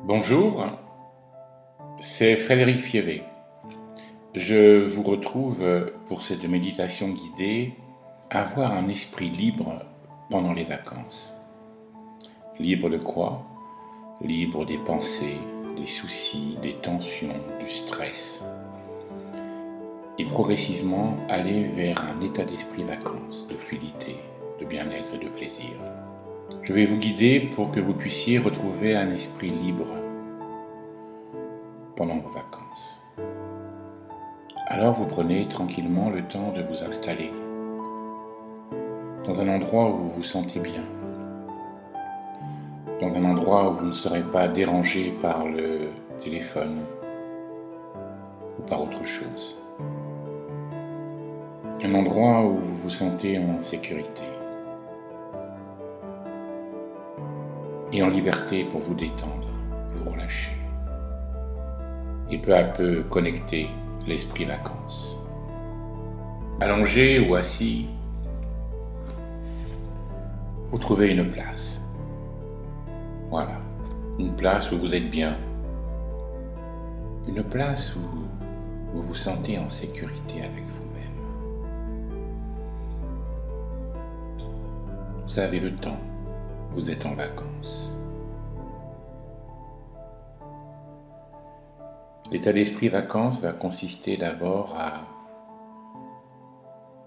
Bonjour, c'est Frédéric Fievé. Je vous retrouve pour cette méditation guidée, avoir un esprit libre pendant les vacances. Libre de quoi? Libre des pensées, des soucis, des tensions, du stress. Et progressivement aller vers un état d'esprit vacances, de fluidité, de bien-être et de plaisir. Je vais vous guider pour que vous puissiez retrouver un esprit libre pendant vos vacances. Alors vous prenez tranquillement le temps de vous installer dans un endroit où vous vous sentez bien, dans un endroit où vous ne serez pas dérangé par le téléphone ou par autre chose. Un endroit où vous vous sentez en sécurité et en liberté pour vous détendre, vous relâcher et peu à peu connecter l'esprit vacances. Allongé ou assis, vous trouvez une place. Voilà, une place où vous êtes bien, une place où vous vous sentez en sécurité avec vous-même. Vous avez le temps, vous êtes en vacances. L'état d'esprit vacances va consister d'abord à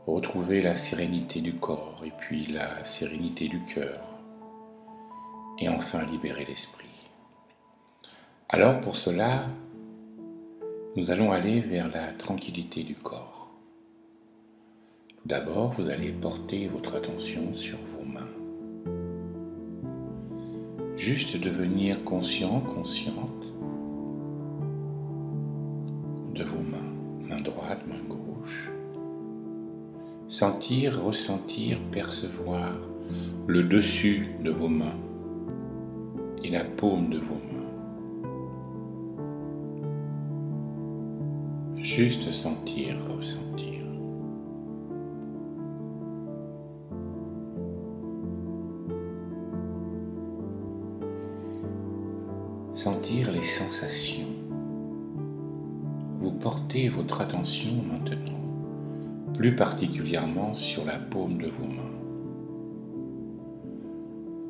retrouver la sérénité du corps et puis la sérénité du cœur et enfin libérer l'esprit. Alors pour cela, nous allons aller vers la tranquillité du corps. Tout d'abord, vous allez porter votre attention sur vos mains. Juste devenir conscient, consciente de vos mains, main droite, main gauche. Sentir, ressentir, percevoir le dessus de vos mains et la paume de vos mains. Juste sentir, ressentir. Sentir les sensations. Vous portez votre attention maintenant, plus particulièrement sur la paume de vos mains.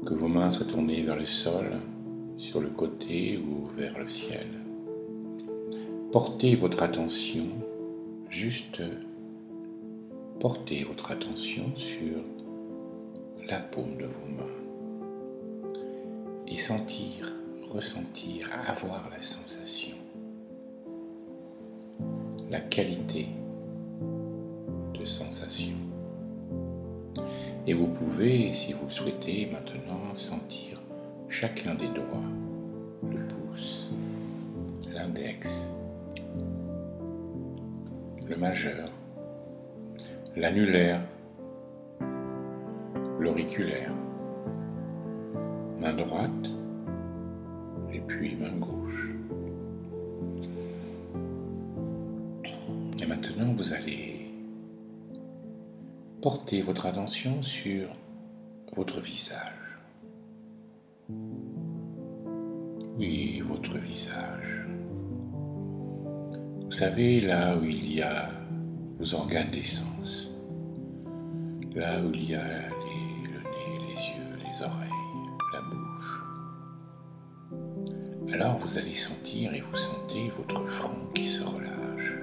Que vos mains soient tournées vers le sol, sur le côté ou vers le ciel. Portez votre attention, juste portez votre attention sur la paume de vos mains et sentir, ressentir, avoir la sensation, la qualité de sensation. Et vous pouvez, si vous le souhaitez, maintenant sentir chacun des doigts, le pouce, l'index, le majeur, l'annulaire, l'auriculaire, main droite et puis main gauche. Et maintenant, vous allez porter votre attention sur votre visage. Oui, votre visage. Vous savez, là où il y a vos organes des sens, là où il y a le nez, les yeux, les oreilles, la bouche. Alors vous allez sentir et vous sentez votre front qui se relâche,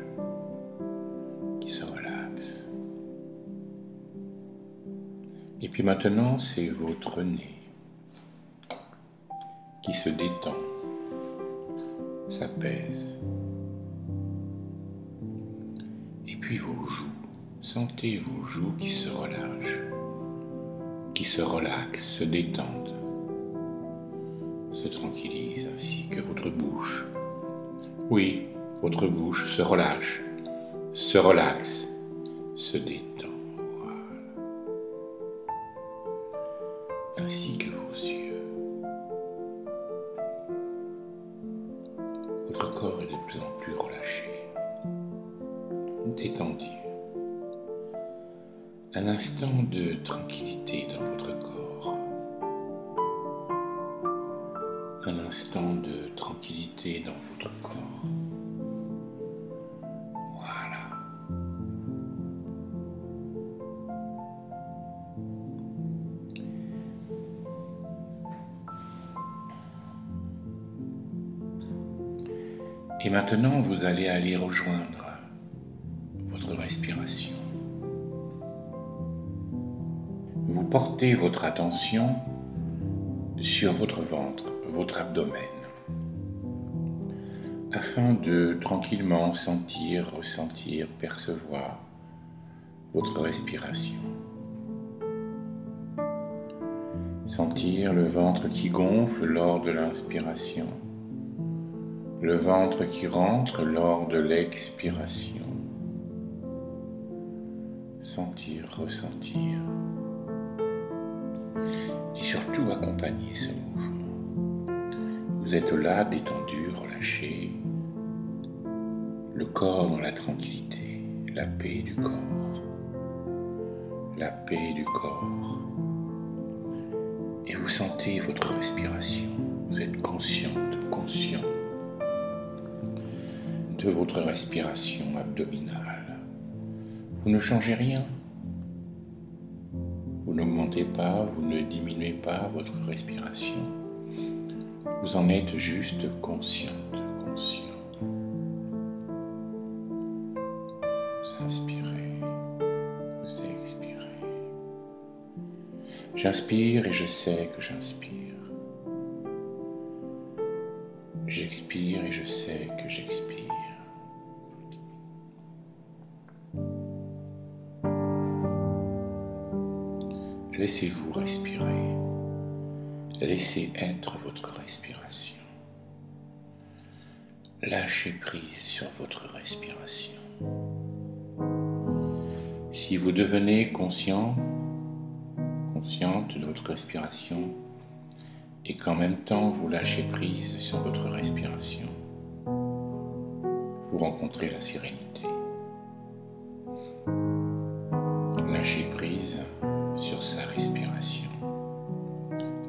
qui se relaxe. Et puis maintenant, c'est votre nez qui se détend, s'apaise. Et puis vos joues, sentez vos joues qui se relâchent, qui se relaxent, se détendent, se tranquillisent, ainsi que votre bouche. Oui, votre bouche se relâche, se relaxe, se détend. Ainsi que vos yeux. Votre corps est de plus en plus relâché, détendu. Un instant de tranquillité dans votre corps. un instant de tranquillité dans votre corps. Voilà. Et maintenant, vous allez aller rejoindre votre respiration. Vous portez votre attention sur votre ventre, votre abdomen, afin de tranquillement sentir, ressentir, percevoir votre respiration. Sentir le ventre qui gonfle lors de l'inspiration, le ventre qui rentre lors de l'expiration. Sentir, ressentir. Et surtout accompagner ce mouvement. Vous êtes là, détendu, relâché, le corps dans la tranquillité, la paix du corps, la paix du corps. Et vous sentez votre respiration, vous êtes consciente, conscient de votre respiration abdominale. Vous ne changez rien. Vous n'augmentez pas, vous ne diminuez pas votre respiration. Vous en êtes juste consciente, conscient. Vous inspirez, vous expirez. J'inspire et je sais que j'inspire. J'expire et je sais que j'expire. Laissez-vous respirer. Laissez être votre respiration. Lâchez prise sur votre respiration. Si vous devenez consciente de votre respiration et qu'en même temps vous lâchez prise sur votre respiration, vous rencontrez la sérénité. Lâchez prise sur sa respiration.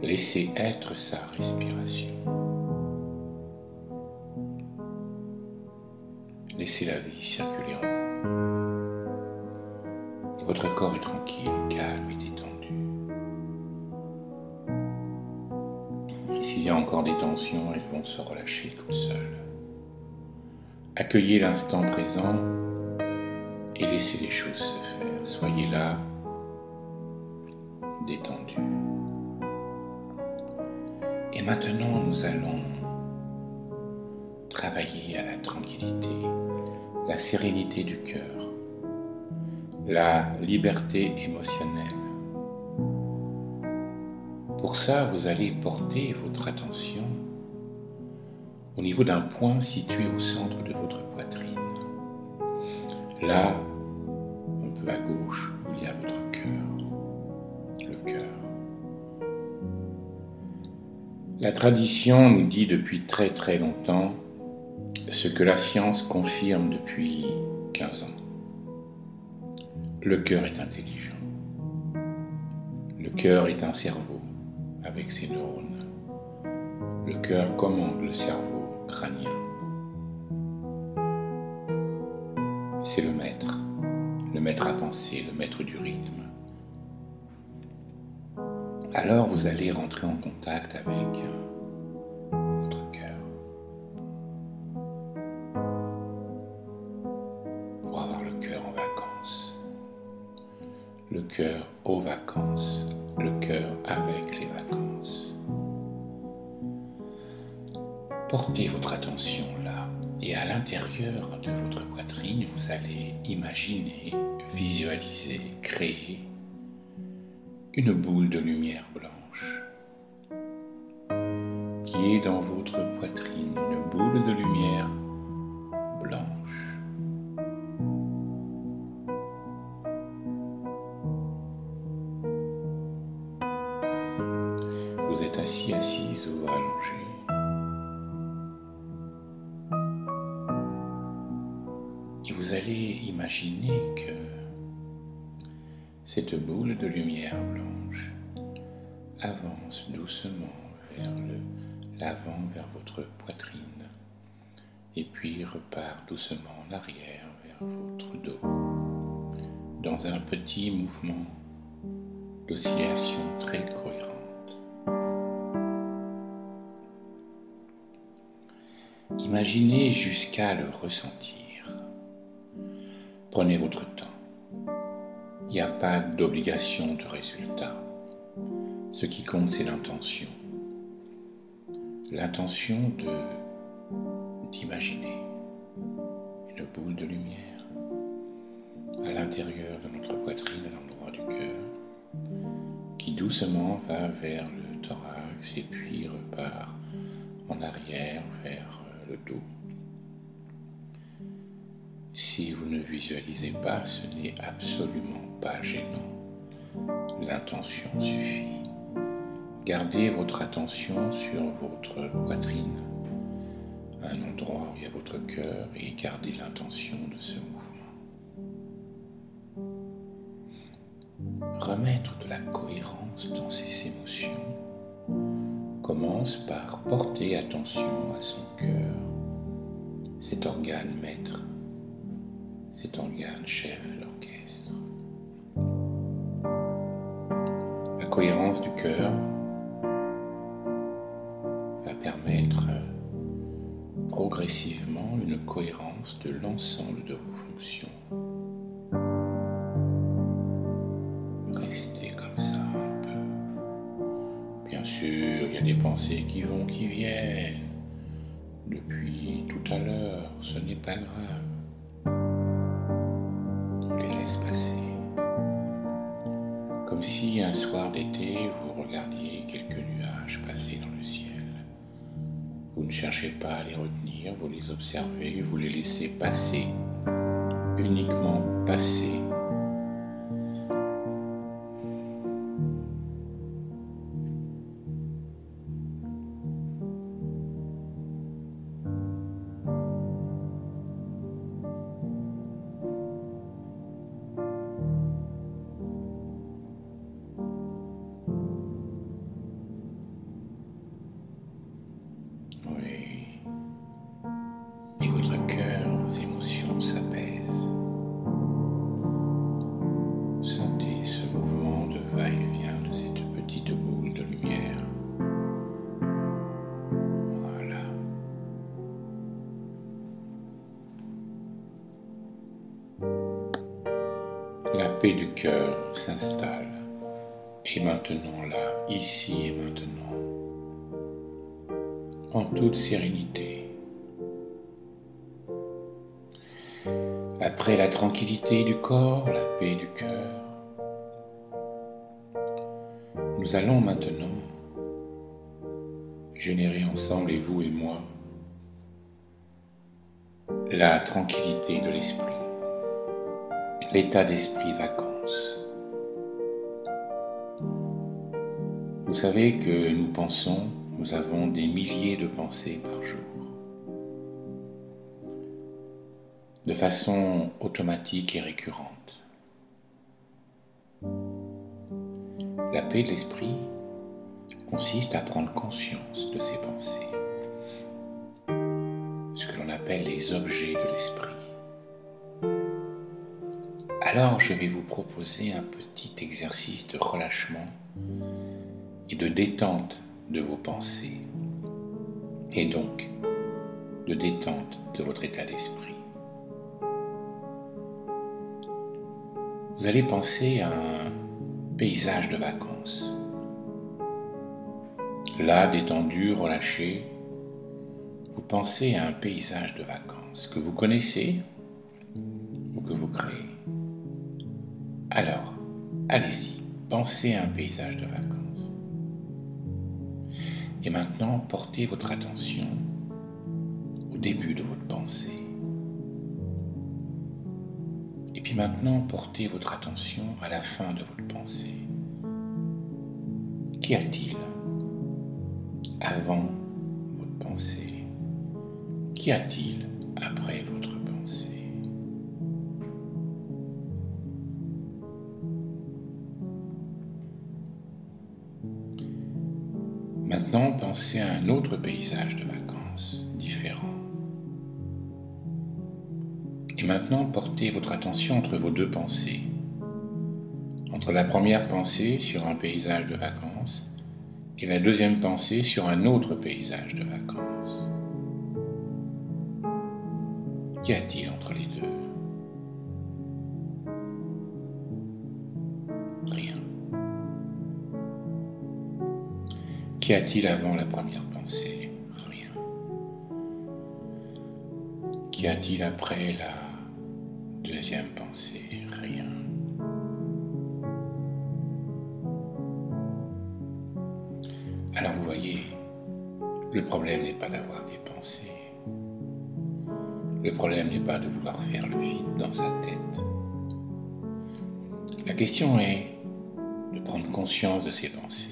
Laissez être sa respiration. Laissez la vie circuler en vous. Et votre corps est tranquille, calme et détendu. Et s'il y a encore des tensions, elles vont se relâcher toutes seules. Accueillez l'instant présent et laissez les choses se faire. Soyez là, détendu. Et maintenant, nous allons travailler à la tranquillité, la sérénité du cœur, la liberté émotionnelle. Pour ça, vous allez porter votre attention au niveau d'un point situé au centre de votre poitrine. Là, un peu à gauche, où il y a votre cœur, le cœur. La tradition nous dit depuis très très longtemps ce que la science confirme depuis 15 ans. Le cœur est intelligent. Le cœur est un cerveau avec ses neurones. Le cœur commande le cerveau crânien. C'est le maître à penser, le maître du rythme. Alors vous allez rentrer en contact avec votre cœur pour avoir le cœur en vacances, le cœur aux vacances, le cœur avec les vacances. Portez votre attention là et à l'intérieur de votre poitrine, vous allez imaginer, visualiser, créer une boule de lumière blanche qui est dans votre poitrine, une boule de lumière blanche. Vous êtes assis, assise ou allongé. Et vous allez imaginer que cette boule de lumière blanche avance doucement vers l'avant vers votre poitrine, et puis repart doucement en arrière vers votre dos, dans un petit mouvement d'oscillation très cohérente. Imaginez jusqu'à le ressentir. Prenez votre temps. Il n'y a pas d'obligation de résultat. Ce qui compte, c'est l'intention. L'intention d'imaginer une boule de lumière à l'intérieur de notre poitrine, à l'endroit du cœur, qui doucement va vers le thorax et puis repart en arrière vers le dos. Si vous ne visualisez pas, ce n'est absolument pas gênant. L'intention suffit. Gardez votre attention sur votre poitrine, un endroit où il y a votre cœur, et gardez l'intention de ce mouvement. Remettre de la cohérence dans ses émotions commence par porter attention à son cœur, cet organe maître, cet organe chef de l'orchestre. La cohérence du cœur va permettre progressivement une cohérence de l'ensemble de vos fonctions. Restez comme ça un peu. Bien sûr, il y a des pensées qui vont, qui viennent. Depuis tout à l'heure, ce n'est pas grave. On les laisse passer. Comme si un soir d'été, vous regardiez quelques nuages passer dans le ciel. Vous ne cherchez pas à les retenir, vous les observez, vous les laissez passer, uniquement passer. Et votre cœur, vos émotions s'apaisent. Sentez ce mouvement de va-et-vient de cette petite boule de lumière. Voilà. La paix du cœur s'installe. Et maintenant là, ici et maintenant, en toute sérénité. Après la tranquillité du corps, la paix du cœur, nous allons maintenant générer ensemble, et vous et moi, la tranquillité de l'esprit, l'état d'esprit vacances. Vous savez que nous pensons, nous avons des milliers de pensées par jour. De façon automatique et récurrente. La paix de l'esprit consiste à prendre conscience de ses pensées, ce que l'on appelle les objets de l'esprit. Alors je vais vous proposer un petit exercice de relâchement et de détente de vos pensées, et donc de détente de votre état d'esprit. Vous allez penser à un paysage de vacances. Là, détendu, relâché, vous pensez à un paysage de vacances que vous connaissez ou que vous créez. Alors, allez-y, pensez à un paysage de vacances. Et maintenant, portez votre attention au début de votre pensée. Et puis maintenant, portez votre attention à la fin de votre pensée. Qu'y a-t-il avant votre pensée? Qu'y a-t-il après votre pensée? Maintenant, pensez penser à un autre paysage de vacances, différent. Et maintenant, portez votre attention entre vos deux pensées. Entre la première pensée sur un paysage de vacances et la deuxième pensée sur un autre paysage de vacances. Qu'y a-t-il entre les deux? Rien. Qu'y a-t-il avant la première pensée? Rien. Qu'y a-t-il après la deuxième pensée? Rien. Alors vous voyez, le problème n'est pas d'avoir des pensées. Le problème n'est pas de vouloir faire le vide dans sa tête. La question est de prendre conscience de ses pensées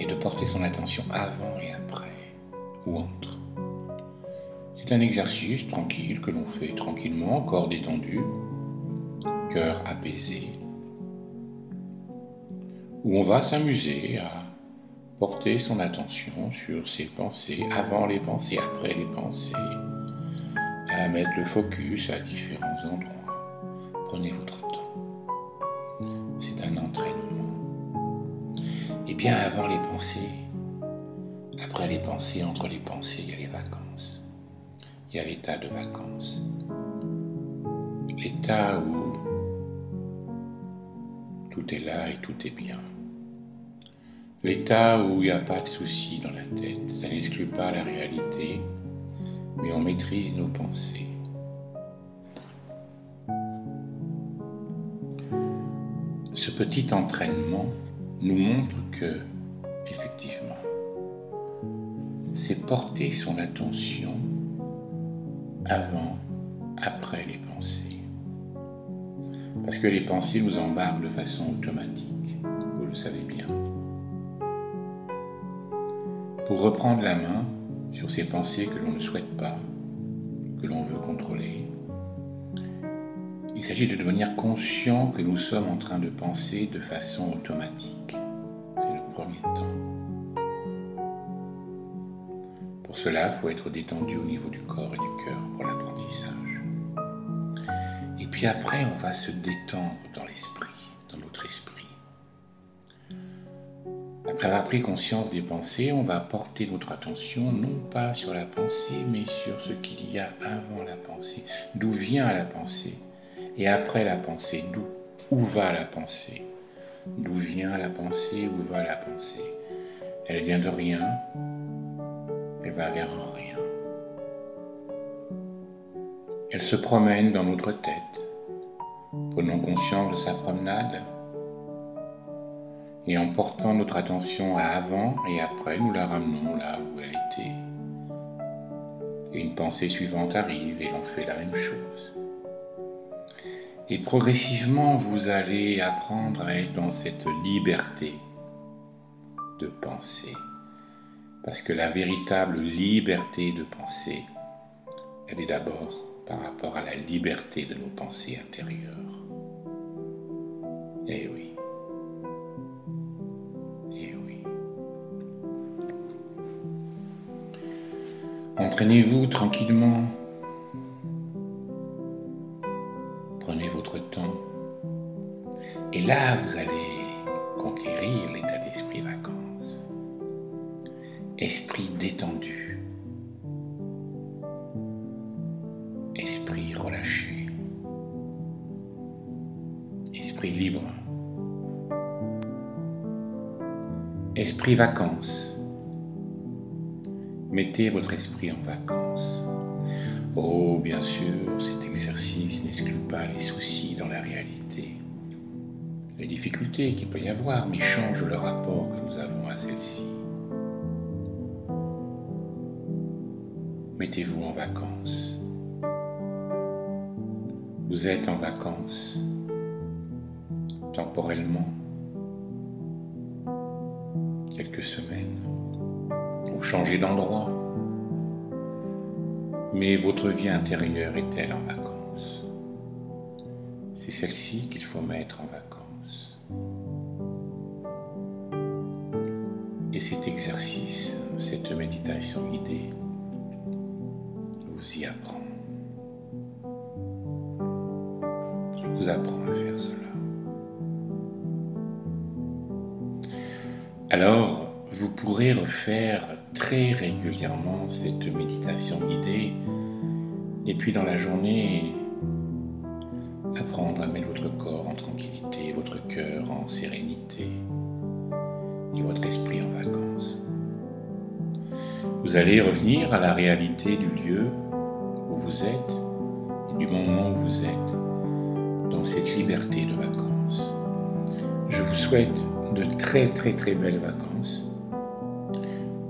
et de porter son attention avant et après, ou entre. C'est un exercice tranquille que l'on fait tranquillement, corps détendu, cœur apaisé, où on va s'amuser à porter son attention sur ses pensées, avant les pensées, après les pensées, à mettre le focus à différents endroits. Prenez votre temps. C'est un entraînement. Et bien avant les pensées, après les pensées, entre les pensées, il y a les vacances. Il y a l'état de vacances. L'état où tout est là et tout est bien. L'état où il n'y a pas de soucis dans la tête. Ça n'exclut pas la réalité, mais on maîtrise nos pensées. Ce petit entraînement nous montre que, effectivement, c'est porter son attention avant, après les pensées. Parce que les pensées nous embarquent de façon automatique, vous le savez bien. Pour reprendre la main sur ces pensées que l'on ne souhaite pas, que l'on veut contrôler, il s'agit de devenir conscient que nous sommes en train de penser de façon automatique. C'est le premier temps. Pour cela, il faut être détendu au niveau du corps et du cœur pour l'apprentissage. Et puis après, on va se détendre dans l'esprit, dans notre esprit. Après avoir pris conscience des pensées, on va porter notre attention non pas sur la pensée, mais sur ce qu'il y a avant la pensée. D'où vient la pensée? Et après la pensée, où va la pensée? D'où vient la pensée? Où va la pensée? Elle vient de rien, elle va vers rien. Elle se promène dans notre tête. Prenons conscience de sa promenade. Et en portant notre attention à avant et après, nous la ramenons là où elle était. Et une pensée suivante arrive et l'on fait la même chose. Et progressivement, vous allez apprendre à être dans cette liberté de penser. Parce que la véritable liberté de penser, elle est d'abord par rapport à la liberté de nos pensées intérieures. Eh oui. Entraînez-vous tranquillement. Prenez votre temps. Et là, vous allez conquérir l'état d'esprit vacances. Esprit détendu. Esprit relâché. Esprit libre. Esprit vacances. Mettez votre esprit en vacances. Oh, bien sûr, cet exercice n'exclut pas les soucis dans la réalité, les difficultés qu'il peut y avoir, mais change le rapport que nous avons à celles-ci. Mettez-vous en vacances. Vous êtes en vacances, temporellement, quelques semaines. Vous changez d'endroit, mais votre vie intérieure est-elle en vacances? C'est celle-ci qu'il faut mettre en vacances. cet exercice, cette méditation guidée vous y apprend. Vous apprend à faire cela. Alors, vous pourrez refaire très régulièrement cette méditation guidée et puis dans la journée, apprendre à mettre votre corps en tranquillité, votre cœur en sérénité et votre esprit en vacances. Vous allez revenir à la réalité du lieu où vous êtes et du moment où vous êtes dans cette liberté de vacances. Je vous souhaite de très très très belles vacances.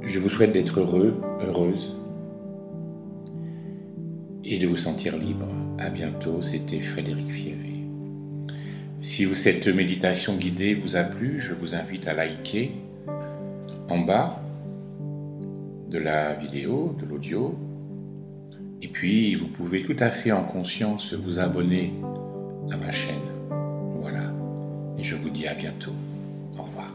Je vous souhaite d'être heureux, heureuse et de vous sentir libre. À bientôt, c'était Frédéric Fievé. Si cette méditation guidée vous a plu, je vous invite à liker en bas de la vidéo, de l'audio. Et puis, vous pouvez tout à fait en conscience vous abonner à ma chaîne. Voilà. Et je vous dis à bientôt. Au revoir.